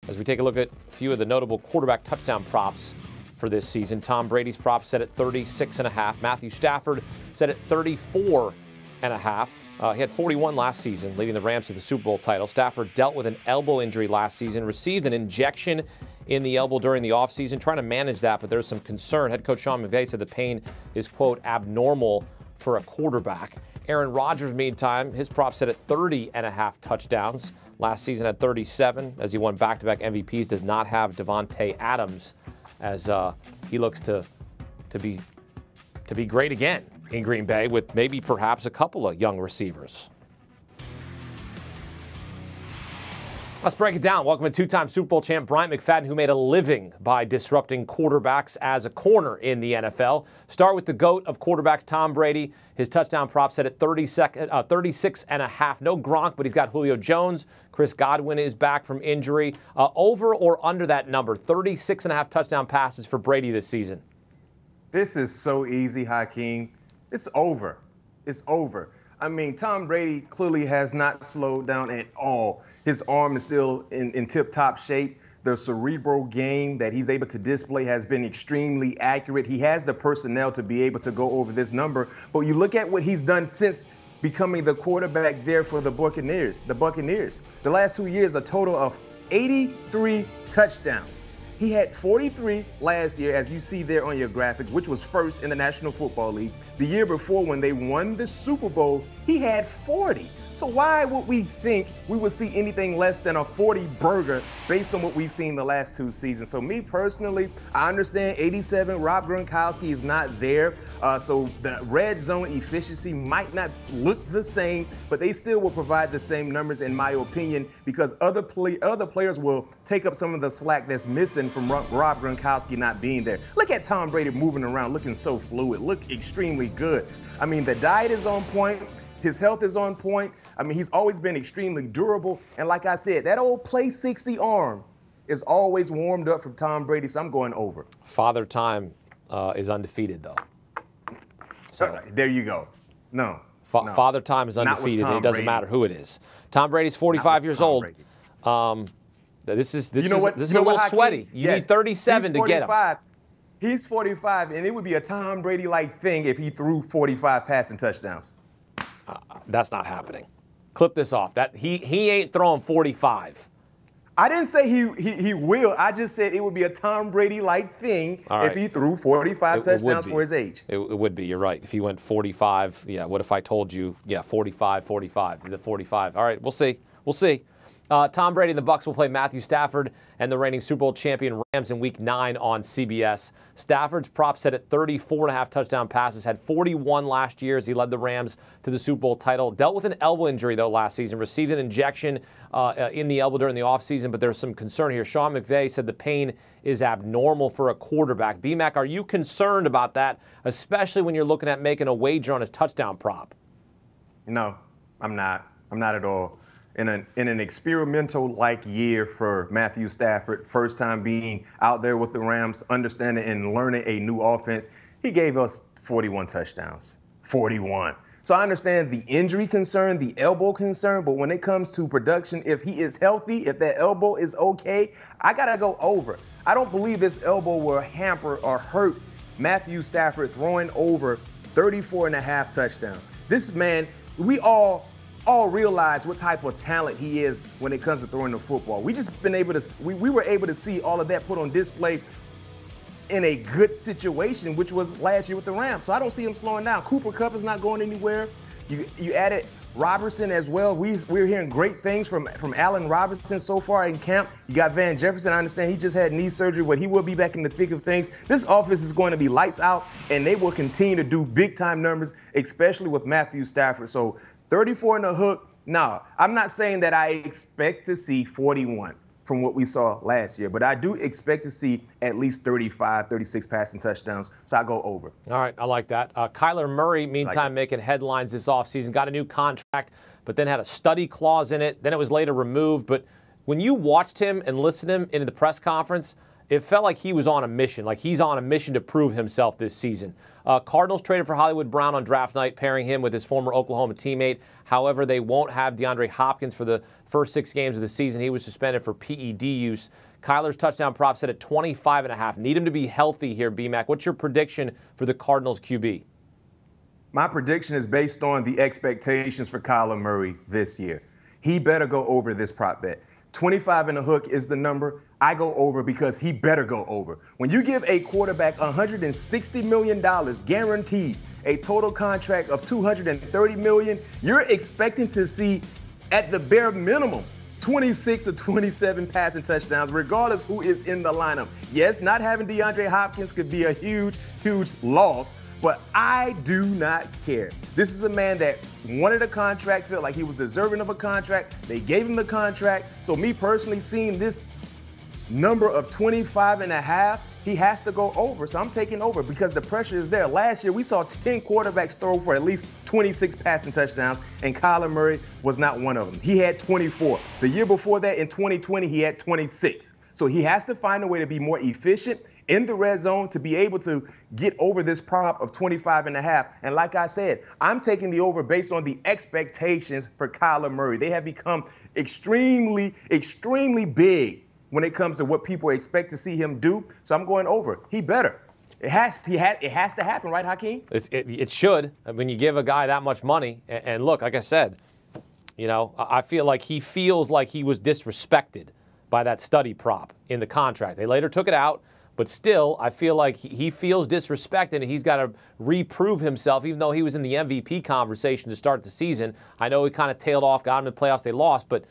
as we take a look at a few of the notable quarterback touchdown props for this season. Tom Brady's prop set at 36.5. Matthew Stafford set at 34.5. He had 41 last season, leading the Rams to the Super Bowl title. Stafford dealt with an elbow injury last season, received an injection in the elbow during the offseason, trying to manage that, but there's some concern. Head coach Sean McVay said the pain is, quote, abnormal for a quarterback. Aaron Rodgers, meantime, his prop set at 30.5 touchdowns. Last season had 37 as he won back-to-back MVPs. Does not have Devontae Adams as he looks to be great again in Green Bay with maybe perhaps a couple of young receivers. Let's break it down. Welcome to two-time Super Bowl champ Bryant McFadden, who made a living by disrupting quarterbacks as a corner in the NFL. Start with the GOAT of quarterbacks, Tom Brady. His touchdown prop set at 36.5. No Gronk, but he's got Julio Jones. Chris Godwin is back from injury. Over or under that number, 36.5 touchdown passes for Brady this season? This is so easy, Hakeem. It's over. It's over. I mean, Tom Brady clearly has not slowed down at all. His arm is still in tip-top shape. The cerebral game that he's able to display has been extremely accurate. He has the personnel to be able to go over this number. But you look at what he's done since becoming the quarterback there for the Buccaneers. The last 2 years, a total of 83 touchdowns. He had 43 last year, as you see there on your graphic, which was first in the National Football League. The year before, when they won the Super Bowl, he had 40. So why would we think we would see anything less than a 40 burger based on what we've seen the last 2 seasons? So me personally, I understand 87, Rob Gronkowski is not there. So the red zone efficiency might not look the same, but they still will provide the same numbers in my opinion, because other players will take up some of the slack that's missing from Rob Gronkowski not being there. Look at Tom Brady moving around, looking so fluid, look extremely good. I mean, the diet is on point. His health is on point. I mean, he's always been extremely durable. And like I said, that old play 60 arm is always warmed up from Tom Brady, so I'm going over. Father Time is undefeated, though. So there you go. No. Father Time is undefeated, and it doesn't matter who it is. Tom Brady's 45 years old. This is a little sweaty. You need 37 to get him. He's 45, and it would be a Tom Brady-like thing if he threw 45 passing touchdowns. That's not happening. Clip this off. That he ain't throwing 45. I didn't say he will. I just said it would be a Tom Brady-like thing if he threw 45 touchdowns for his age. It would be. You're right. If he went 45, yeah. What if I told you, 45, the 45? All right, we'll see. We'll see. Tom Brady and the Bucs will play Matthew Stafford and the reigning Super Bowl champion Rams in Week 9 on CBS. Stafford's prop set at 34.5 touchdown passes, had 41 last year as he led the Rams to the Super Bowl title. Dealt with an elbow injury, though, last season. Received an injection in the elbow during the offseason, but there's some concern here. Sean McVay said the pain is abnormal for a quarterback. B-Mac, are you concerned about that, especially when you're looking at making a wager on his touchdown prop? No, I'm not. I'm not at all. In an experimental-like year for Matthew Stafford, first time being out there with the Rams, understanding and learning a new offense, he gave us 41 touchdowns. 41. So I understand the injury concern, the elbow concern, but when it comes to production, if he is healthy, if that elbow is okay, I got to go over. I don't believe this elbow will hamper or hurt Matthew Stafford throwing over 34.5 touchdowns. This man, we all realize what type of talent he is when it comes to throwing the football. We were able to see all of that put on display in a good situation, which was last year with the Rams. So I don't see him slowing down. Cooper Kupp is not going anywhere. You added Robertson as well. We're hearing great things from Allen Robinson so far in camp. You got Van Jefferson. I understand he just had knee surgery, but he will be back in the thick of things. This offense is going to be lights out, and they will continue to do big-time numbers, especially with Matthew Stafford. So 34 in the hook. No, I'm not saying that I expect to see 41 from what we saw last year, but I do expect to see at least 35, 36 passing touchdowns, so I go over. All right, I like that. Kyler Murray, meantime, making headlines this offseason, got a new contract, but then had a study clause in it. Then it was later removed. But when you watched him and listened to him in the press conference, it felt like he was on a mission, like he's on a mission to prove himself this season. Cardinals traded for Hollywood Brown on draft night, pairing him with his former Oklahoma teammate. However, they won't have DeAndre Hopkins for the first 6 games of the season. He was suspended for PED use. Kyler's touchdown prop set at 25.5. Need him to be healthy here, B-Mac. What's your prediction for the Cardinals QB? My prediction is based on the expectations for Kyler Murray this year. He better go over this prop bet. 25 and a hook is the number. I go over because he better go over. When you give a quarterback $160 million guaranteed, a total contract of $230 million, you're expecting to see, at the bare minimum, 26 or 27 passing touchdowns, regardless who is in the lineup. Yes, not having DeAndre Hopkins could be a huge, huge loss, but I do not care. This is a man that wanted a contract, felt like he was deserving of a contract. They gave him the contract. So me personally, seeing this number of 25 and a half, he has to go over. So I'm taking over because the pressure is there. Last year, we saw 10 quarterbacks throw for at least 26 passing touchdowns, and Kyler Murray was not one of them. He had 24. The year before that, in 2020, he had 26. So he has to find a way to be more efficient in the red zone to be able to get over this prop of 25 and a half. And like I said, I'm taking the over based on the expectations for Kyler Murray. They have become extremely, extremely big when it comes to what people expect to see him do. So I'm going over. He better. It has to happen, right, Hakeem? It should. When you give a guy that much money, and look, like I said, I feel like he feels like he was disrespected by that study prop in the contract. They later took it out. But still, I feel like he feels disrespected, and he's got to reprove himself, even though he was in the MVP conversation to start the season. I know he kind of tailed off, got him in the playoffs, they lost, but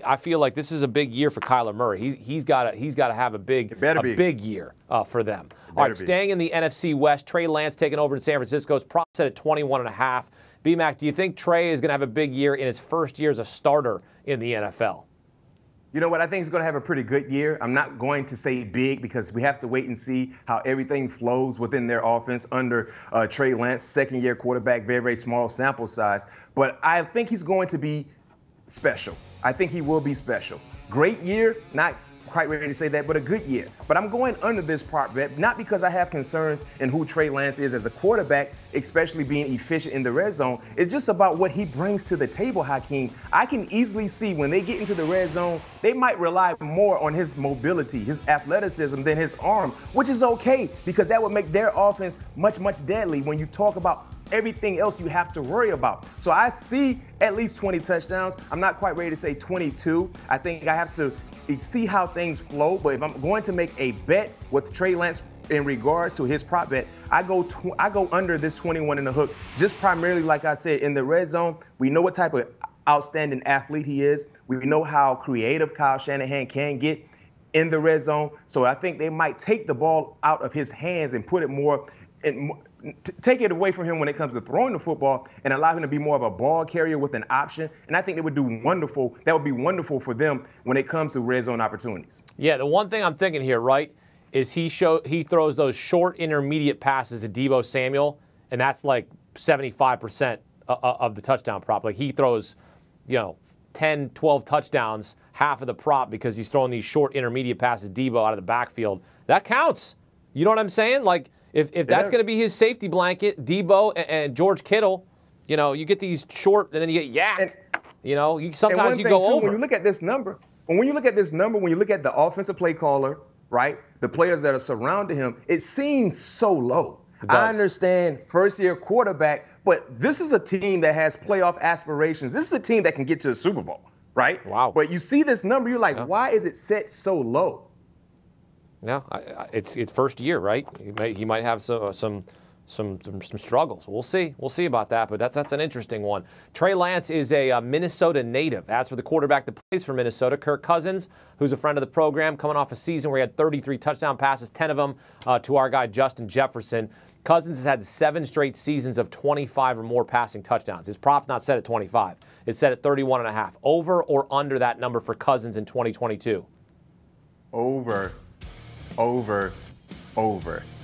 I feel like this is a big year for Kyler Murray. He's got to have a big year for them. All right, staying in the NFC West, Trey Lance taking over in San Francisco's prop set at 21.5. B-Mac, do you think Trey is going to have a big year in his first year as a starter in the NFL? You know what? I think he's going to have a pretty good year. I'm not going to say big because we have to wait and see how everything flows within their offense under Trey Lance, second-year quarterback, very, very small sample size. But I think he's going to be special. I think he will be special. Great year, not quite ready to say that, but a good year. But I'm going under this prop bet, not because I have concerns in who Trey Lance is as a quarterback, especially being efficient in the red zone. It's just about what he brings to the table, Hakeem. I can easily see when they get into the red zone, they might rely more on his mobility, his athleticism than his arm, which is okay because that would make their offense much, much deadly when you talk about everything else you have to worry about. So I see at least 20 touchdowns. I'm not quite ready to say 22. I think I have to see how things flow, but if I'm going to make a bet with Trey Lance in regards to his prop bet, I go under this 21 and a hook, just primarily, like I said, in the red zone. We know what type of outstanding athlete he is. We know how creative Kyle Shanahan can get in the red zone. So I think they might take the ball out of his hands and put it more in, take it away from him when it comes to throwing the football and allow him to be more of a ball carrier with an option. And I think they would do wonderful. That would be wonderful for them when it comes to red zone opportunities. Yeah, the one thing I'm thinking here, right, is he throws those short intermediate passes to Deebo Samuel, and that's like 75% of the touchdown prop. Like he throws, 10, 12 touchdowns, half of the prop because he's throwing these short intermediate passes to Deebo out of the backfield. That counts. You know what I'm saying? Like, If that's going to be his safety blanket, Deebo and George Kittle, you get these short and then you get yak. Sometimes you go over. When you look at this number, when you look at the offensive play caller, right, the players that are surrounding him, it seems so low. I understand first-year quarterback, but this is a team that has playoff aspirations. This is a team that can get to the Super Bowl, right? Wow. But you see this number, you're like, why is it set so low? Yeah, it's first year, right? He might have some struggles. We'll see. We'll see about that, but that's an interesting one. Trey Lance is a Minnesota native. As for the quarterback that plays for Minnesota, Kirk Cousins, who's a friend of the program, coming off a season where he had 33 touchdown passes, 10 of them to our guy Justin Jefferson. Cousins has had 7 straight seasons of 25 or more passing touchdowns. His prop's not set at 25. It's set at 31.5. Over or under that number for Cousins in 2022? Over.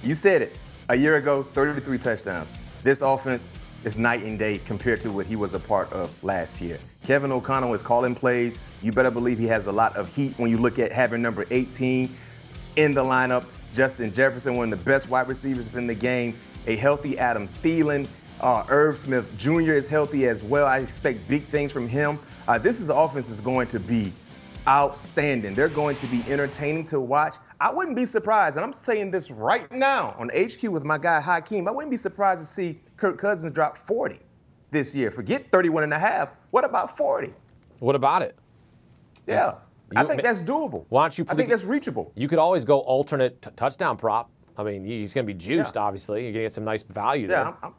You said it. A year ago, 33 touchdowns. This offense is night and day compared to what he was a part of last year. Kevin O'Connell is calling plays. You better believe he has a lot of heat when you look at having number 18 in the lineup. Justin Jefferson, one of the best wide receivers in the game. A healthy Adam Thielen. Irv Smith Jr. is healthy as well. I expect big things from him. This is an offense that's going to be outstanding. They're going to be entertaining to watch. I wouldn't be surprised, and I'm saying this right now on HQ with my guy Hakeem, I wouldn't be surprised to see Kirk Cousins drop 40 this year. Forget 31.5. What about 40? What about it? Yeah. I think that's doable. Why don't you? I think that's reachable. You could always go alternate touchdown prop. I mean, he's going to be juiced, obviously. You're going to get some nice value there. Yeah,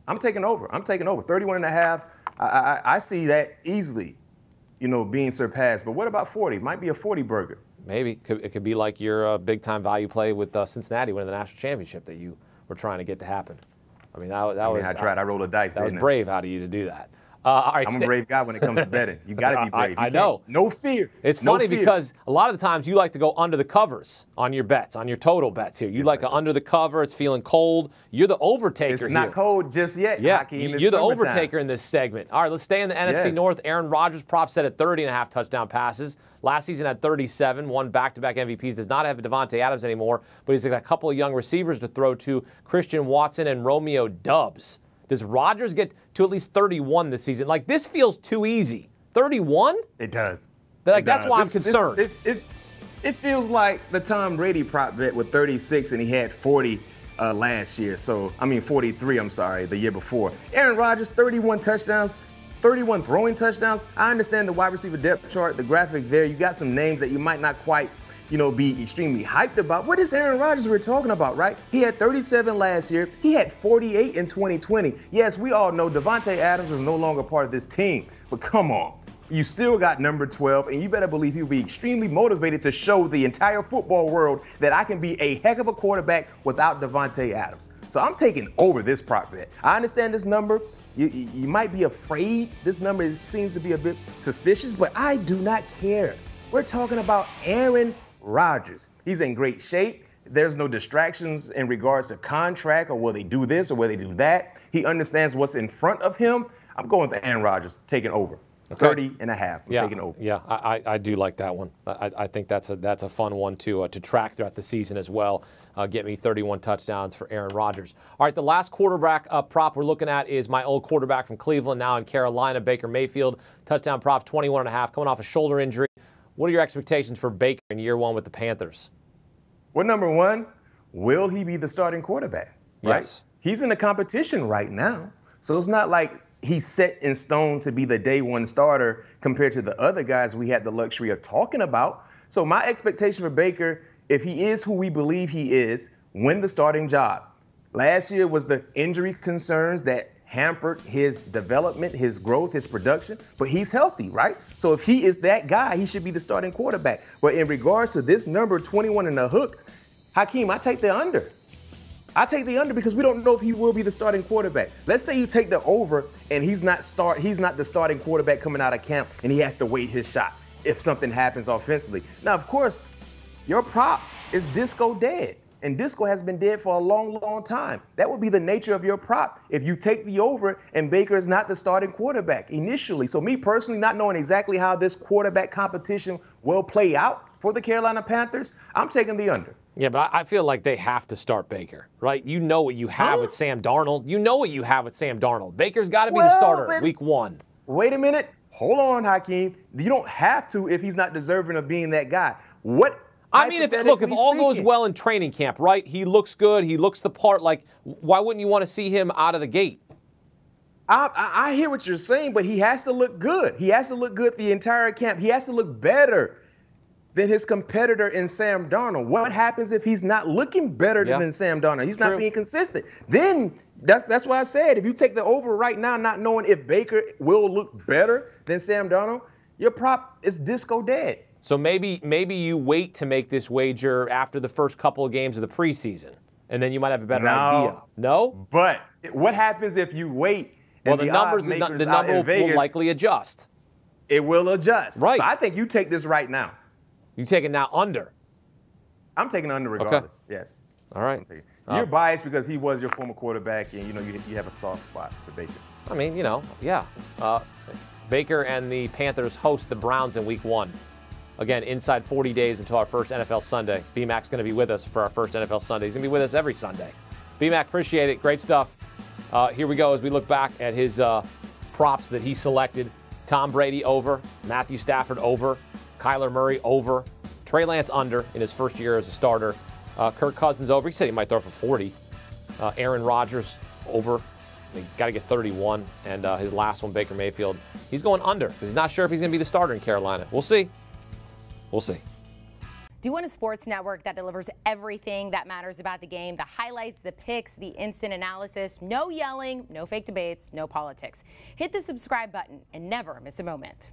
I'm taking over. I'm taking over. 31.5. I see that easily, being surpassed. But what about 40? Might be a 40 burger. Maybe. It could be like your big-time value play with Cincinnati winning the national championship that you were trying to get to happen. I mean, I tried. I rolled a dice. That was brave out of you to do that. All right, I'm a brave guy when it comes to betting. You got to be brave. I know. No fear. It's funny because a lot of the times you like to go under the covers on your bets, on your total bets here. You like to under the cover. It's feeling cold. You're the overtaker here. It's not cold just yet, yeah, Hakeem. You're the overtaker in this segment. All right, let's stay in the NFC North. Aaron Rodgers prop set at 30.5 touchdown passes. Last season had 37, won back-to-back MVPs. Does not have Devontae Adams anymore, but he's got a couple of young receivers to throw to, Christian Watson and Romeo Doubs. Does Rodgers get to at least 31 this season? Like, this feels too easy. 31? It does. That's why I'm concerned. It feels like the Tom Brady prop bet with 36 and he had 40 last year. 43, the year before. Aaron Rodgers, 31 touchdowns, 31 throwing touchdowns. I understand the wide receiver depth chart, the graphic there. You got some names that you might not quite be extremely hyped about. What is Aaron Rodgers we're talking about, right? He had 37 last year. He had 48 in 2020. Yes, we all know Devontae Adams is no longer part of this team, but come on. You still got number 12, and you better believe he'll be extremely motivated to show the entire football world that I can be a heck of a quarterback without Devontae Adams. So I'm taking over this prop bet. I understand this number. You might be afraid. This number seems to be a bit suspicious, but I do not care. We're talking about Aaron Rodgers. He's in great shape. There's no distractions in regards to contract or will they do this or will they do that. He understands what's in front of him. I'm going with Aaron Rodgers taking over. 30.5. I'm taking over. Yeah, I do like that one. I think that's a fun one to track throughout the season as well. Get me 31 touchdowns for Aaron Rodgers. All right, the last quarterback prop we're looking at is my old quarterback from Cleveland, now in Carolina, Baker Mayfield. Touchdown prop 21.5, coming off a shoulder injury. What are your expectations for Baker in year one with the Panthers? Well, number one, will he be the starting quarterback? Right? Yes. He's in the competition right now. So it's not like he's set in stone to be the day one starter compared to the other guys we had the luxury of talking about. So my expectation for Baker, if he is who we believe he is, win the starting job. Last year was the injury concerns that hampered his development, his growth, his production, but he's healthy, right? So if he is that guy, he should be the starting quarterback. But in regards to this number 21 in the hook, Hakeem, I take the under. I take the under because we don't know if he will be the starting quarterback. Let's say you take the over and he's not the starting quarterback coming out of camp and he has to wait his shot if something happens offensively. Now, of course, your prop is disco dead. And disco has been dead for a long, long time. That would be the nature of your prop if you take the over and Baker is not the starting quarterback initially. So me personally, not knowing exactly how this quarterback competition will play out for the Carolina Panthers, I'm taking the under. Yeah, but I feel like they have to start Baker, right? You know what you have with Sam Darnold. You know what you have with Sam Darnold. Baker's got to be the starter week one. Wait a minute. Hold on, Hakeem. You don't have to if he's not deserving of being that guy. If all goes well in training camp, right? He looks good. He looks the part. Like, why wouldn't you want to see him out of the gate? I hear what you're saying, but he has to look good. He has to look good the entire camp. He has to look better than his competitor in Sam Darnold. What happens if he's not looking better than Sam Darnold? He's not being consistent. Then that's why I said if you take the over right now, not knowing if Baker will look better than Sam Darnold, your prop is disco dead. So maybe you wait to make this wager after the first couple of games of the preseason, and then you might have a better idea. No? But what happens if you wait? Well, the number will likely adjust. It will adjust. Right. So I think you take this right now. You take it now under. I'm taking under regardless. Okay. Yes. All right. You're biased because he was your former quarterback, and you have a soft spot for Baker. I mean, Baker and the Panthers host the Browns in week one. Again, inside 40 days until our first NFL Sunday. BMAC's going to be with us for our first NFL Sunday. He's going to be with us every Sunday. BMAC, appreciate it. Great stuff. Here we go as we look back at his props that he selected. Tom Brady over, Matthew Stafford over, Kyler Murray over, Trey Lance under in his first year as a starter, Kirk Cousins over. He said he might throw for 40. Aaron Rodgers over. They got to get 31. And his last one, Baker Mayfield, he's going under because he's not sure if he's going to be the starter in Carolina. We'll see. We'll see. Do you want a sports network that delivers everything that matters about the game? The highlights, the picks, the instant analysis, no yelling, no fake debates, no politics. Hit the subscribe button and never miss a moment.